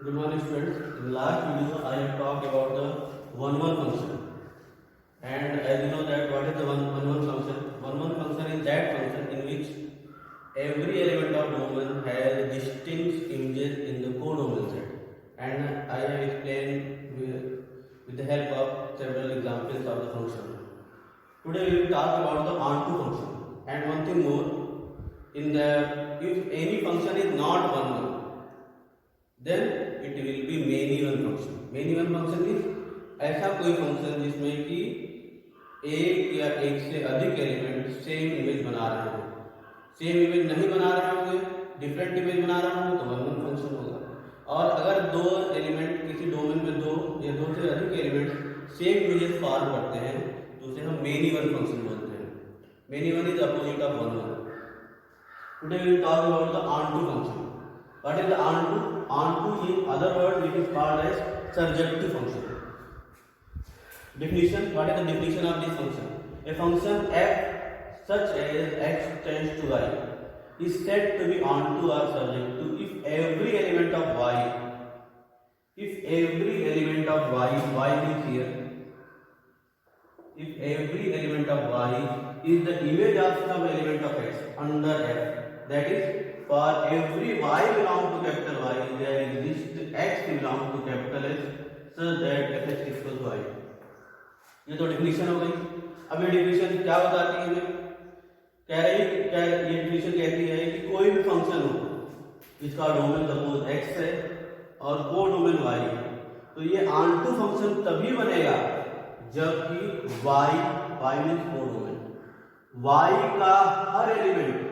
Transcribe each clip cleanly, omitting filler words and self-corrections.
Good morning, students. In the last video, I have talked about the one-one function. And as you know that what is the one-one function? One-one function is that function in which every element of domain has distinct images in the codomain set. And I have explained with the help of several examples of the function. Today we will talk about the onto function. And one thing more, in the if any function is not one-one, then it will be many one function. Many one function is ऐसा कोई function जिसमें कि एक या एक से अधिक element same image बना रहे हो। सेम इमेज नहीं बना रहे होंगे, डिफरेंट इमेज बना रहे होंगे तो वन वन फंक्शन होगा। और अगर दो एलिमेंट किसी डोमेन में दो या दो से अधिक एलिमेंट सेम इमेजेस फॉर्म करते हैं तो उसे हम मेनी वन फंक्शन बोलते हैं। Many one is opposite of one one. Today we will talk about the onto function. What is the onto? Onto in other words it is called as surjective function. Definition. What is the definition of this function? A function f such as x tends to y is said to be onto or surjective if every element of y means here, if every element of y is the image of some element of x under f, that is for every y belong to capital Y, there exists x belong to capital S, so that f is equal to y. ये तो definition हो गई। अब ये definition क्या बताती है हमें? ये डिफिनीशन कहती है कि कोई भी फंक्शन हो जिसका डोमेन सपोज x है और को डोमेन y है, तो ये onto फंक्शन तभी बनेगा जबकि y मीन्स को डोमेन, y का हर एलिमेंट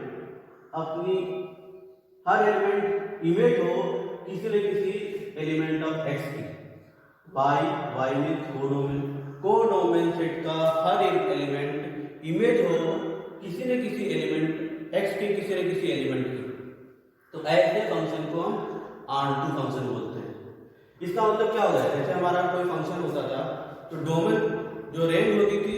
इमेज हो किसी न किसी एलिमेंट ऑफ x की। y मीन्स को डोमेन सेट का हर एक एलिमेंट इमेज हो किसी न किसी एलिमेंट x के किसी न किसी एलिमेंट की, तो ऐसे फंक्शन को हम onto फंक्शन बोलते हैं। इसका मतलब क्या होगा? जैसे हमारा कोई फंक्शन होता था तो डोमेन जो रेंज होती थी,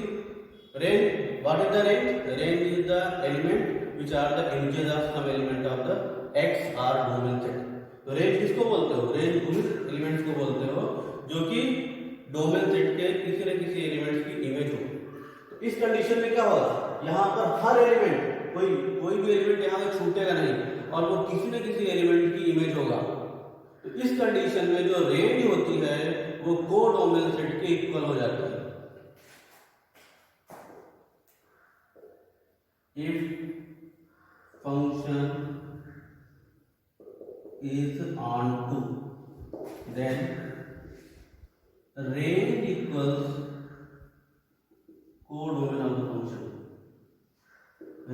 range what is the range? Range is the element which are the images of some element of the x or domain set. तो रेंज किसको बोलते हो? रेंज उन एलिमेंट्स को बोलते हो जो कि डोमेन सेट के किसी न किसी एलिमेंट्स की इमेज हो। तो इस कंडीशन में क्या होगा? यहाँ पर हर एलिमेंट कोई भी एलिमेंट यहाँ पे छूटेगा नहीं और वो किसी न किसी एलिमेंट की इमेज होगा। तो इस कंडीशन में जो रेंज होती है वो को डोमेन सेट के इक्वल हो जाती है। If function is onto, then range equals codomain of the function.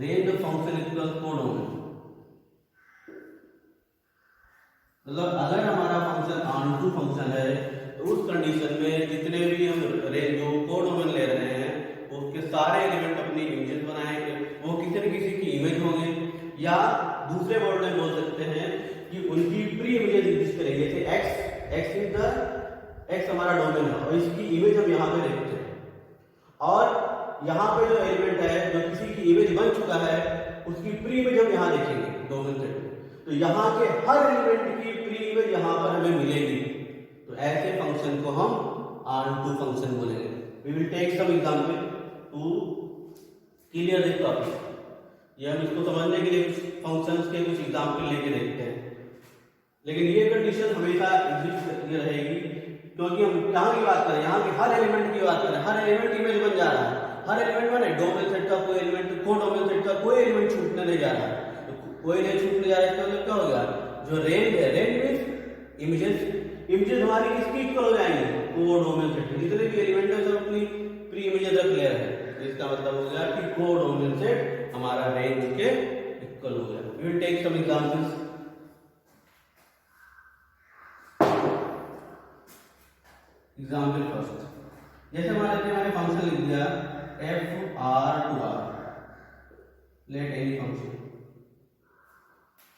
Range of function equals codomain. मतलब अगर हमारा फंक्शन onto फंक्शन है तो उस कंडीशन में जितने भी हम रेंज जो कोडोमेन ले रहे हैं उसके सारे एलिमेंट अपनी इमेजेस बनाएंगे, वो किसी न किसी की इमेज होंगे, या दूसरे वर्ड में बोल सकते हैं कि उनकी प्री इमेजेस एग्जिस्ट करेंगे। जैसे x हमारा डोमेन है और इसकी इमेज हम यहाँ पे देखते हैं, और यहाँ पे जो एलिमेंट है जो किसी की इमेज बन चुका है उसकी प्री इमेज हम यहाँ देखेंगे डोमेन सेट में, तो यहाँ के हर एलिमेंट की प्री इमेज यहाँ पर हमें मिलेगी। तो ऐसे फंक्शन को हम onto फंक्शन बोलेंगे। We will take some example to clear this topic. ये हम इसको समझने के लिए कुछ फंक्शंस के कुछ एग्जाम्पल लेके देखते हैं। लेकिन ये कंडीशन हमेशा एग्जिस्ट करती रहेगी क्योंकि हम यहाँ की बात करें, यहाँ के हर एलिमेंट की बात करें, हर एलिमेंट इमेज बन जा रहा है। हर एलिमेंट माने डोमेन सेट का कोई एलिमेंट, को डोमेन सेट का कोई एलिमेंट छूटने नहीं जा रहा है। तो कोई नहीं छूटने जा रहा है, इसका मतलब क्या हो गया? जो रेंज है, रेंज मींस इमेजेस हमारी किसकी इक्वल हो जाएंगे? को डोमेन सेट के जितने भी एलिमेंट है सब अपनी प्री इमेजेस रख ले रहे हैं। तो इसका मतलब हो गया कि को डोमेन सेट हमारा रेंज के इक्वल हो गया। We will take some examples. Example first, जैसे मैंने फंक्शन लिख दिया f r to r, let any function,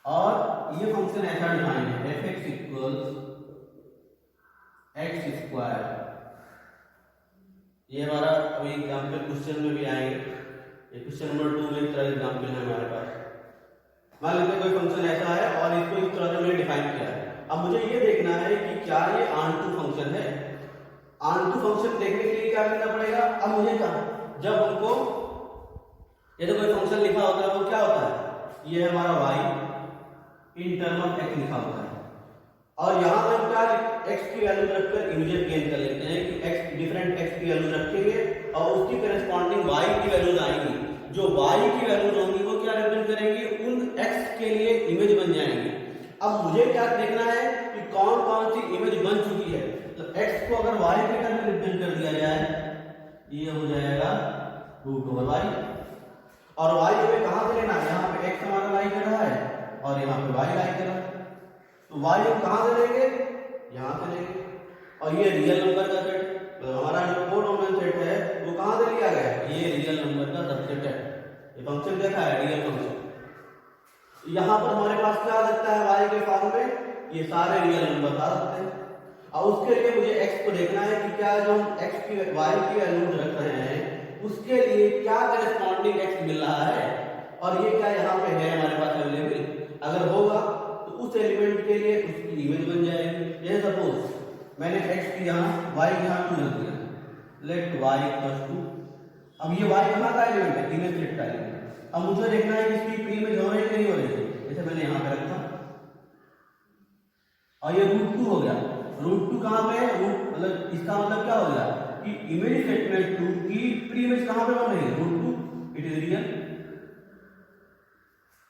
और ये फंक्शन ऐसा डिफाइन है f(x) इक्वल्स x स्क्वायर। ये हमारा अभी एग्जाम्पल क्वेश्चन में भी आएंगे, ये क्वेश्चन नंबर 2 में इस तरह एग्जाम्पल है हमारे पास। मान लेते हैं कोई फंक्शन ऐसा है और इसको इस तरह से मैंने डिफाइन किया है। अब मुझे ये देखना है कि क्या ये ऑन टू फंक्शन है। ऑन टू फंक्शन देखने के लिए क्या करना पड़ेगा, अब मुझे क्या, जब हमको ये तो कोई फंक्शन लिखा होता है वो क्या होता है, ये हमारा y in term of x लिखा होता है, और यहाँ हम क्या x की वैल्यू रखकर इमीडिएट गेन कर लेते हैं कि x डिफरेंट x की वैल्यू रखेंगे और उसकी करस्पॉन्डिंग y की वैल्यूज आएंगी। जो y की वैल्यूज होंगी वो क्या रिप्रेजेंट करेंगी, उन x के लिए इमेज बन जाएंगी। अब मुझे क्या देखना है कि कौन कौन सी इमेज बन चुकी है। तो x को अगर y के टर्म में रिप्रेजेंट कर दिया जाए, ये हो जाएगा √y, और y हमें कहां से लेना है, यहाँ पे x हमारा लाई कर रहा है और यहाँ पे y लाई कर रहा है, तो y हम कहां से लेंगे, यहां से लेंगे। और ये रियल नंबर का सेट, तो हमारा जो कोडोमिनल सेट है वो कहां से लिया गया है, ये रियल नंबर का सबसेट है। ये फंक्शन देखा है, रियल फंक्शन। यहाँ पर हमारे पास क्या आ सकता है y के फॉर्म में, ये सारे रियल नंबर आ सकते हैं। और उसके लिए मुझे x को देखना है कि क्या जो हम x की y की वैल्यू रख रहे हैं उसके लिए क्या करस्पॉन्डिंग x मिल रहा है, और ये क्या यहाँ पे है हमारे पास अवेलेबल। अगर होगा तो उस एलिमेंट के लिए उसकी इमेज बन जाएगी। जैसे सपोज मैंने x की यहाँ y की यहाँ 2 रख दिया, लेट y इक्वल्स टू, अब ये y कहाँ का एलिमेंट है, इमेज सेट का एलिमेंट। अब मुझे देखना है कि इसकी प्री इमेज हो रही है नहीं हो रही है, जैसे मैंने यहाँ पे रखा और ये √2 हो गया। √2 कहाँ पे है, रूट मतलब इसका मतलब क्या हो गया कि इमेज स्टेटमेंट 2 की प्री इमेज कहाँ पे बन रही है, √2, इट इज रियल।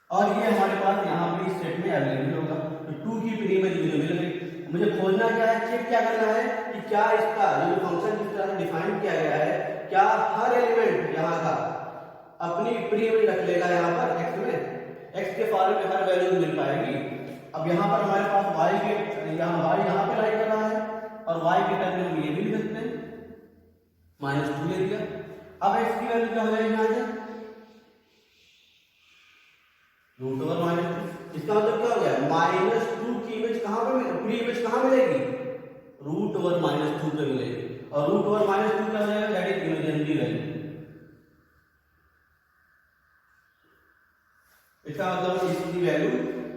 और ये हमारे पास यहाँ पे इस सेट में अवेलेबल होगा, तो 2 की प्री इमेज मुझे मिल गई। मुझे खोजना क्या है, चेक क्या करना है कि क्या इसका जो फंक्शन जिस तरह से डिफाइन किया गया है, क्या हर एलिमेंट यहाँ का अपनी प्री इमेज रख लेगा यहाँ पर x में, x के फॉर्म में हर वैल्यू मिल पाएगी। अब यहाँ पर हमारे पास y के यहाँ पे राइट कर रहा है और y के टर्म में हम ये भी लिख सकते हैं, -2 ले लिया। अब x की वैल्यू क्या हो जाएगी यहाँ से, √2। इसका मतलब क्या हो गया, -2 की इमेज कहाँ पे, प्री इमेज कहाँ मिलेगी, √2 पे मिलेगी, और √2 क्या हो जाएगा, दैट इज इमेजिनरी वैल्यू। इसका मतलब इसकी वैल्यू,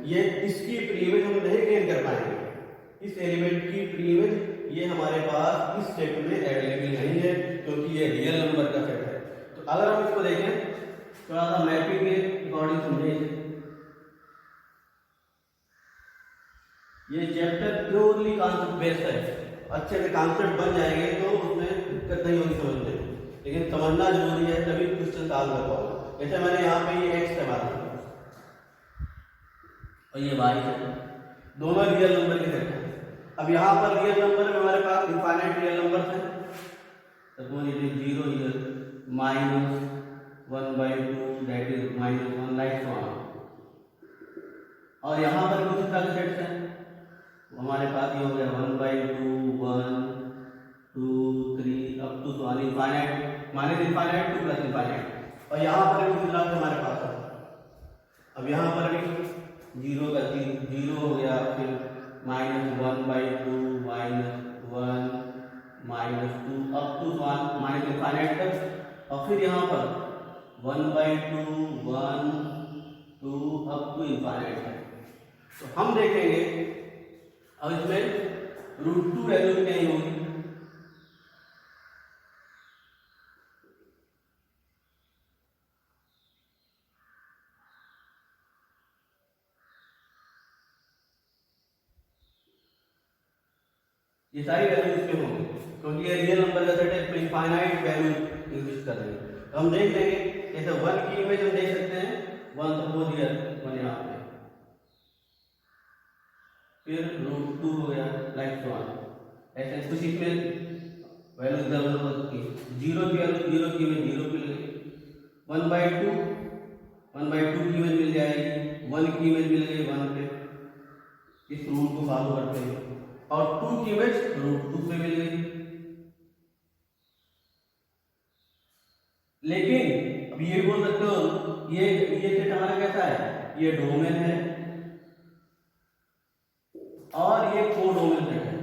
ये इसकी प्री इमेज हम नहीं गेन कर पाएंगे। इस एलिमेंट की प्री इमेज ये हमारे पास इस सेट में अवेलेबल नहीं है क्योंकि ये रियल नंबर का सेट है। तो अगर हम इसको देखें थोड़ा सा मैपिंग के अकॉर्डिंग समझें, ये चैप्टर प्योरली कॉन्सेप्ट बेस्ड है, अच्छे से कॉन्सेप्ट बन जाएंगे तो उसमें दिक्कत नहीं होगी समझने, लेकिन समझना जरूरी है तभी क्वेश्चन सॉल्व कर पाओगे। जैसे मैंने यहाँ पे ये x है हमारा और ये y है, दोनों रियल नंबर के सेट हैं। अब यहाँ पर रियल नंबर में हमारे पास इनफाइनाइट रियल नंबर है, suppose it is 0 here, -1/2 that is -1 like 1। और यहाँ पर कुछ तरह के सेट्स हैं, हमारे पास ये हो गया 1/2 1 2 3 up to infinite, -infinite to +infinite. और यहाँ पर कुछ तरह के हमारे पास है। अब यहाँ पर भी 0 का 0 हो गया, फिर -1/2 -1 -2 अप टू -इनफाइनाइट तक, और फिर यहाँ पर 1/2 1 2 अप टू इनफाइनाइट तक। तो हम देखेंगे अब इसमें √2 वैल्यू नहीं होगी, ये सारी वैल्यू इसमें होंगी क्योंकि ये रियल नंबर का सेट है, तो इनफाइनाइट वैल्यू यूज कर रहे हैं। तो हम देख लेंगे जैसे 1 की इमेज हम देख सकते हैं, 1 सपोज हियर 1 यहाँ पे, फिर √2 हो गया लाइक 1, ऐसे कुछ इसमें वैल्यू इधर उधर हो सकती है। 0 की वैल्यू 0 की इमेज 0 मिल गई, 1/2 की इमेज मिल जाएगी, 1 की इमेज मिल गई 1 पे, इस रूल को फॉलो करते हैं, और 2 की इमेज √2 पे मिल गई। लेकिन अब ये बोल सकते हो ये सेट हमारा कैसा है, ये डोमेन है और ये कोडोमेन सेट है,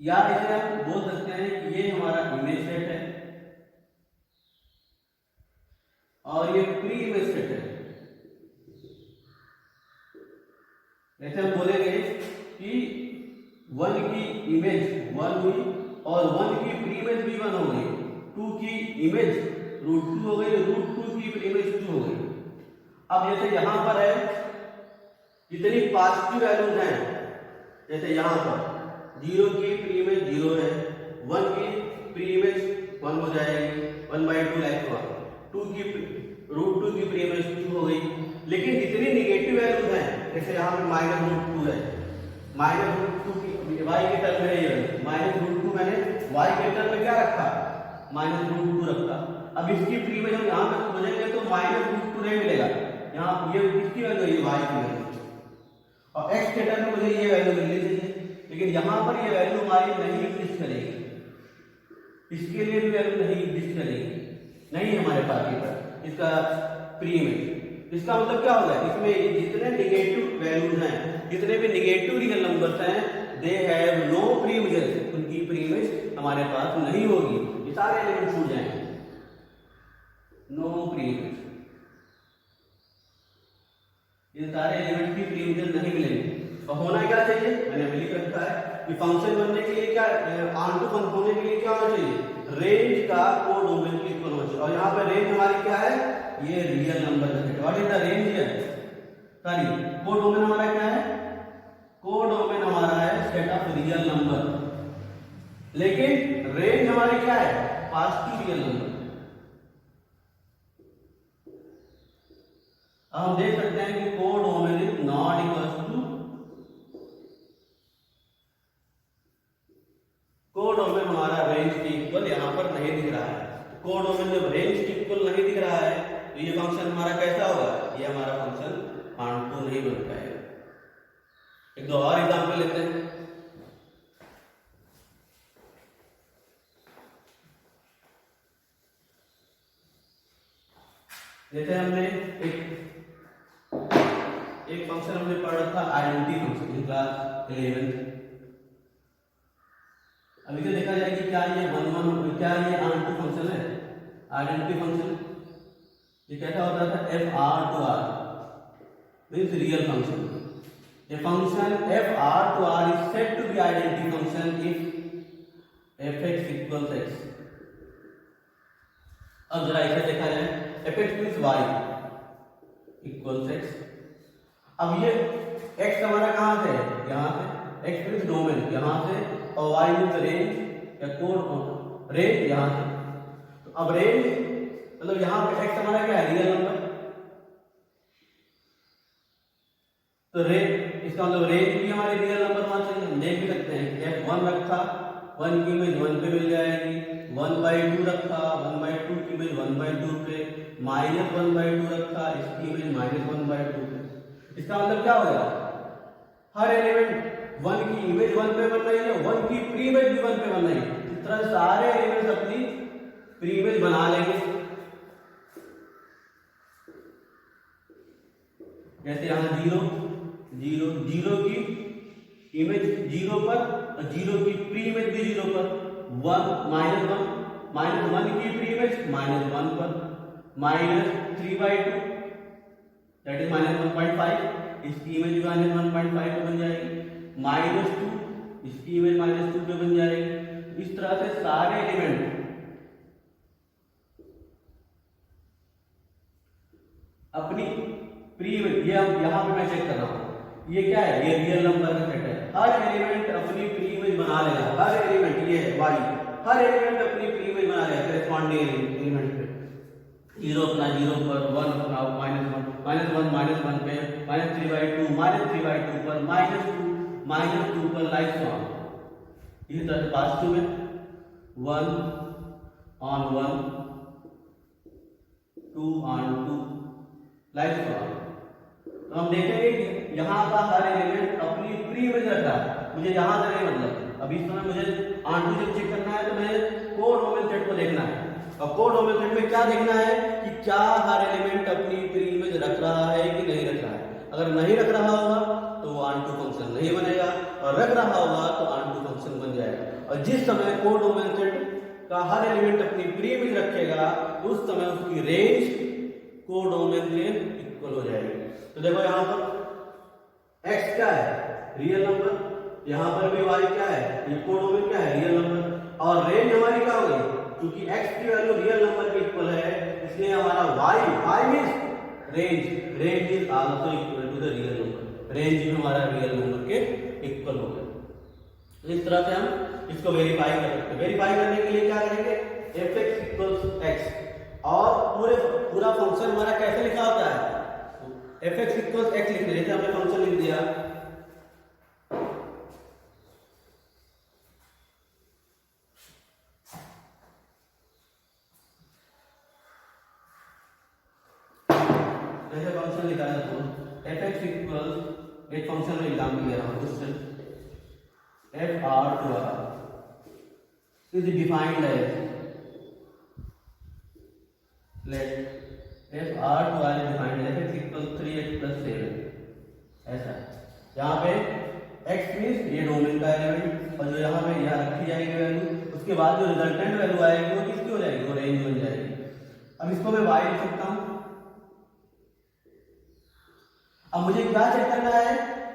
या इसे हम बोल सकते हैं कि ये हमारा इमेज सेट है और ये प्री इमेज सेट है। जैसे हम बोलेंगे कि 1 की इमेज 1 हुई और 1 की प्रीइमेज भी 1 हो गई, 2 की इमेज √2 हो गई, √2 की प्रीइमेज 2 हो गई। अब जैसे यहां पर है जितनी पॉजिटिव वैल्यूज हैं, जैसे यहां पर 0 की प्रीइमेज 0 है, 1 की प्रीइमेज 1 हो जाएगी, 1/2 लाइक 1, 2 की √2 की प्रीइमेज 2 हो गई। लेकिन जितनी निगेटिव वैल्यूज हैं, जैसे यहाँ पे -√2 है, -√2 की y के टर्म में ये -√2 मैंने y के टर्म में क्या रखा, -√2 रखा। अब इसकी प्रीइमेज हम यहाँ पे खोजेंगे तो -√2 नहीं मिलेगा, यहाँ ये किसकी वैल्यू है, y की वैल्यू, और x के टर्म में मुझे ये वैल्यू मिलनी चाहिए, लेकिन यहाँ पर ये वैल्यू हमारी नहीं एग्जिस्ट करेगी, इसके लिए भी वैल्यू नहीं एग्जिस्ट करेगी, नहीं हमारे पास ये पर इसका प्रीइमेज। इसका मतलब क्या होगा, इसमें जितने निगेटिव वैल्यूज हैं, जितने भी निगेटिव रियल नंबर्स हैं, दे हैव नो प्रीइमेज, उनकी प्रीइमेज हमारे पास नहीं होगी, ये सारे एलिमेंट छूट जाएंगे, नो प्रीइमेज, ये सारे एलिमेंट की प्रीइमेज नहीं मिलेंगे। और होना क्या चाहिए, मैंने अभी लिख रखा है कि फंक्शन बनने के लिए क्या, ऑनटू फंक्शन होने के लिए क्या होना चाहिए, रेंज का कोडोमेन के इक्वल होना चाहिए। और यहाँ पे रेंज हमारी क्या है, ये रियल नंबर का set, what is the range here, sorry codomain हमारा क्या है, कोडोमेन हमारा है सेट ऑफ रियल नंबर, लेकिन रेंज हमारी क्या है, पॉजिटिव रियल नंबर। अब हम देख सकते हैं कि codomain is not equal to, codomain हमारा रेंज के इक्वल यहाँ पर नहीं दिख रहा है। कोडोमेन जब रेंज के इक्वल नहीं दिख रहा है तो ये फंक्शन हमारा कैसा होगा, ये हमारा फंक्शन ऑनटू नहीं बन पाएगा। एक दो और एग्जांपल लेते हैं। जैसे हमने एक फंक्शन हमने पढ़ा था आइडेंटिटी फंक्शन इन क्लास 11। अभी तो देखा जाए कि क्या ये 1 क्या ये ऑनटू फंक्शन है, आइडेंटिटी फंक्शन। ये कैसा होता था, FR to R means real function. A function FR to R is said to be identity function if fx equals x। अब जरा इसे देखा जाए, fx means y equals x। अब ये x हमारा कहाँ से है, यहाँ से, x मीन्स डोमेन यहाँ से, और y मीन्स रेंज या कोड रेंज यहाँ से। तो अब रेंज मतलब यहाँ पे x हमारा क्या है, रियल नंबर, तो रेंज इसका मतलब रेंज भी हमारे रियल नंबर होना चाहिए। हम देख भी सकते हैं कि f1 रखा, 1 की इमेज 1 पे मिल जाएगी, 1/2 रखा, 1/2 की इमेज 1/2 पे, -1/2 रखा, इसकी इमेज -1/2 पे। इसका मतलब क्या होगा, हर एलिमेंट 1 की इमेज 1 पे बन रही है, 1 की प्री इमेज भी 1 पे बन रही है। इस तरह सारे एलिमेंट्स अपनी प्री इमेज बना लेंगे। जैसे यहाँ 0 की इमेज 0 पर और 0 की प्री इमेज भी 0 पर, 1 -1 की प्री इमेज -1 पर, -3/2 दैट इज -1.5, इसकी इमेज -1.5 पे बन जाएगी, -2 इसकी इमेज -2 पे बन जाएगी। इस तरह से सारे एलिमेंट अपनी प्री इमेज, ये यहाँ पे मैं चेक कर रहा हूँ, ये क्या है, ये रियल नंबर का सेट है। हर एलिमेंट अपनी प्री इमेज बना लेगा, हर एलिमेंट, ये है y, हर एलिमेंट अपनी प्री इमेज बना लेगा करेस्पॉन्डिंग एलिमेंट पे। 0 अपना 0 पर, 1 अपना -1 पे, -3/2 पर, -2 पर, लाइक सो ऑन। इसी तरह पॉजिटिव में 1 on 1, 2 on 2 like so on. तो हम देखेंगे कि यहाँ का हर एलिमेंट अपनी प्री इमेज रख रहा है। मुझे यहाँ से नहीं मतलब, अभी इस समय मुझे ऑनटू जब चेक करना है तो मुझे कोडोमेन सेट को देखना है, और कोडोमेन सेट में क्या देखना है कि क्या हर एलिमेंट अपनी प्री इमेज रख रहा है कि नहीं रख रहा है। अगर नहीं रख रहा होगा तो वो ऑनटू फंक्शन नहीं बनेगा, और रख रहा होगा तो ऑनटू फंक्शन बन जाएगा। और जिस समय कोडोमेन सेट का हर एलिमेंट अपनी प्री इमेज रखेगा, उस समय उसकी रेंज कोडोमेन के इक्वल हो जाएगी। तो देखो यहाँ पर x क्या है, रियल नंबर, यहाँ पर भी y क्या है, ये कोडोमेन क्या है, रियल नंबर, और रेंज हमारी क्या हो गई, क्योंकि x की वैल्यू रियल नंबर के इक्वल है, इसलिए हमारा y means range is also equal to the real number, range भी हमारा रियल नंबर के इक्वल हो गया। तो इस तरह से हम इसको वेरीफाई कर सकते हैं। वेरीफाई करने के लिए क्या करेंगे, fx इक्वल्स x, और पूरा फंक्शन हमारा कैसे लिखा होता है, fx इक्वल्स x लिखते, जैसे हमने फंक्शन लिख दिया जैसे फंक्शन लिखा है तो fx इक्वल्स, एक फंक्शन में एग्जांपल दे रहा हूं, question fr2r is defined as, let fr2r is defined as x equals 3x plus 7, ऐसा यहाँ पे x मीन्स ये डोमेन का एलिमेंट, और जो यहाँ पे यहाँ रखी जाएगी वैल्यू, उसके बाद जो रिजल्टेंट वैल्यू आएगी वो किसकी हो जाएगी, वो रेंज बन जाएगी। अब इसको मैं y लिख सकता हूँ। अब मुझे क्या चेक करना है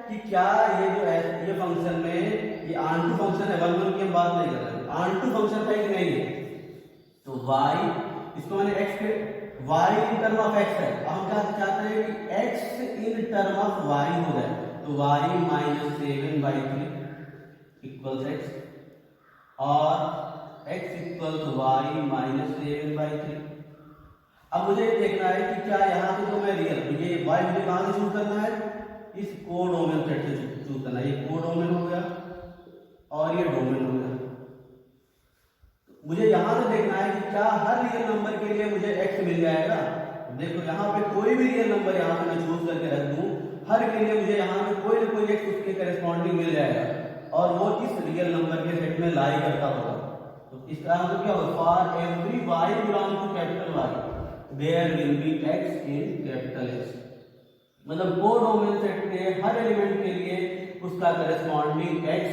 कि क्या ये जो है ये फंक्शन में ये आंटू फंक्शन है, 1 1 की हम बात नहीं कर रहे, आंटू फंक्शन है कि नहीं है, तो y इसको मैंने x के y in term of x है, अब हम क्या चाहते हैं कि x in term of y हो जाए, तो y माइनस 7/3 इक्वल्स x, और x equal to y minus 7/3। अब मुझे देखना है कि क्या यहाँ से जो मैं रियल, ये y मुझे कहाँ से चूज करना है, इस कोडोमेन सेट से चूज करना है, ये कोडोमेन हो गया और ये डोमेन हो गया। मुझे यहाँ से देखना है कि क्या हर रियल नंबर के लिए मुझे x मिल जाएगा। देखो यहाँ पे कोई भी रियल नंबर यहाँ पे मैं चूज करके रख दूं, हर के लिए मुझे यहाँ पे कोई ना कोई x उसके करेस्पॉन्डिंग मिल जाएगा, और वो इस रियल नंबर के सेट में लाई करता होगा। तो इसका आंसर क्या होगा, for every y belong to capital Y there will be x in capital X, मतलब कोडोमेन सेट के हर एलिमेंट के लिए उसका करेस्पॉन्डिंग x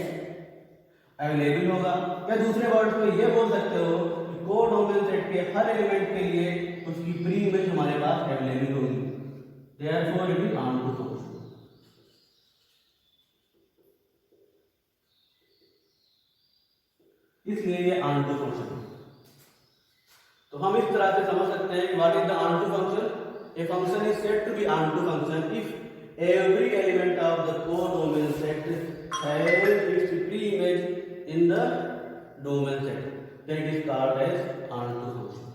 अवेलेबल होगा। या दूसरे वर्ड में ये बोल सकते हो कि कोडोमेन सेट के हर एलिमेंट के लिए उसकी प्री इमेज हमारे पास अवेलेबल होगी, therefore it is onto function. इसलिए ये आंटू फंक्शन। तो हम इस तरह से समझ सकते हैं कि what is the onto function, a function is said to be onto function if every element of the codomain set has its pre-image in the domain set, that is called as onto function।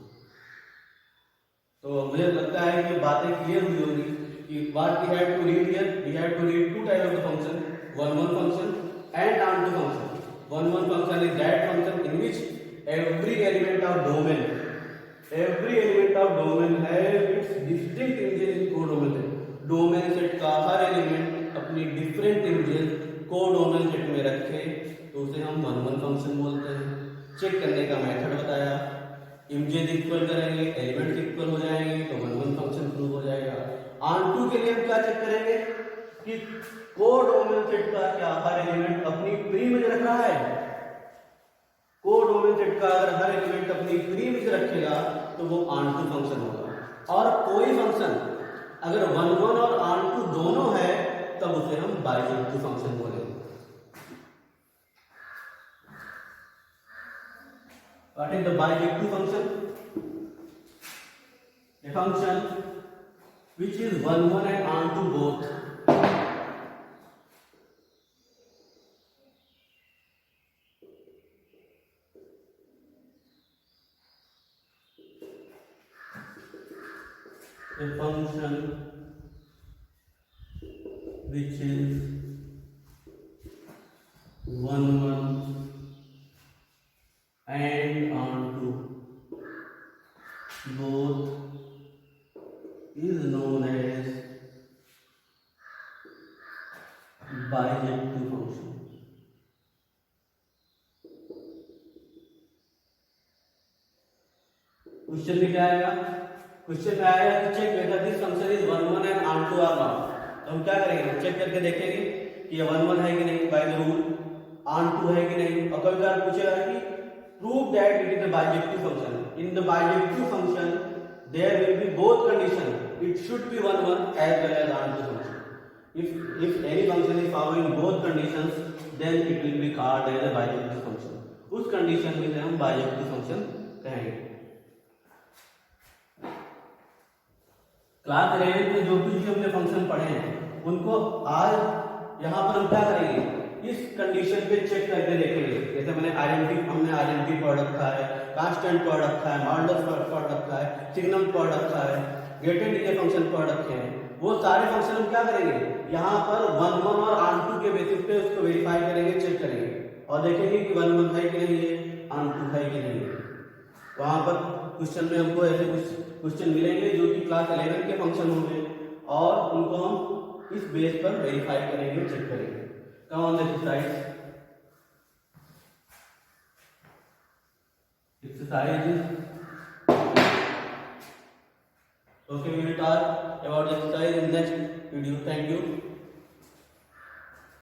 तो मुझे लगता है कि बातें clear हुई होगी कि what we have to read here, we have to read two types of the function, one function and onto function। one function is that function in which every element of domain has its distinct images in codomain set। Domain set का हर element अपनी different images codomain set में रखे तो उसे हम one function बोलते हैं। Check करने का मेथड बताया, इमेजेस इक्वल करेंगे, एलिमेंट्स इक्वल हो जाएंगे तो वन फंक्शन प्रूव हो जाएगा। ऑन के लिए हम क्या चेक करेंगे कि कोडोमेन सेट का क्या हर एलिमेंट अपनी प्री इमेज रख रहा है। कोडोमेन सेट का अगर हर एलिमेंट अपनी प्री इमेज रखेगा तो वो ऑनटू फंक्शन होगा, और कोई फंक्शन अगर वन और ऑनटू दोनों है तब उसे हम बाइजेक्टिव फंक्शन बोलेंगे। What is the bijective function? A function which is one and onto both। A function which is one and onto both is known as bijective function। Question में क्या आएगा? क्वेश्चन में आएगा कि check whether this function is one and onto or not. तो हम क्या करेंगे, चेक करके देखेंगे कि ये वन है कि नहीं बाय द रूल, ऑनटू है कि नहीं, और कभी कभार पूछेगा कि prove that it is the bijective function. In the bijective function there will be both condition, it should be one as well as onto function. if any function is following both conditions, then it will be called as a bijective function. उस condition में हम bijective function कहेंगे। Class 11 में जो कुछ भी हमने function पढ़े हैं उनको आज यहाँ पर हम क्या करेंगे, इस कंडीशन पे चेक करके देखेंगे। जैसे हमने आइडेंटिटी पढ़ रखा है, कांस्टेंट पढ़ रखा है, मॉडुलस पढ़ रखा है, सिग्नम पढ़ रखा है, गेट एंड डिले फंक्शन पढ़ रखे हैं। वो सारे फंक्शन हम क्या करेंगे, यहाँ पर 1 1 और ऑन 2 के बेसिस पे उसको वेरीफाई करेंगे, चेक करेंगे और देखेंगे कि 1 1 है कि नहीं है, ऑन 2 है कि नहीं है। वहाँ पर क्वेश्चन में हमको ऐसे कुछ क्वेश्चन मिलेंगे जो कि क्लास 11 के फंक्शन होंगे और उनको हम इस बेस पर वेरीफाई करेंगे, चेक करेंगे। Come on the exercise okay, we will talk about exercise in next video. Thank you.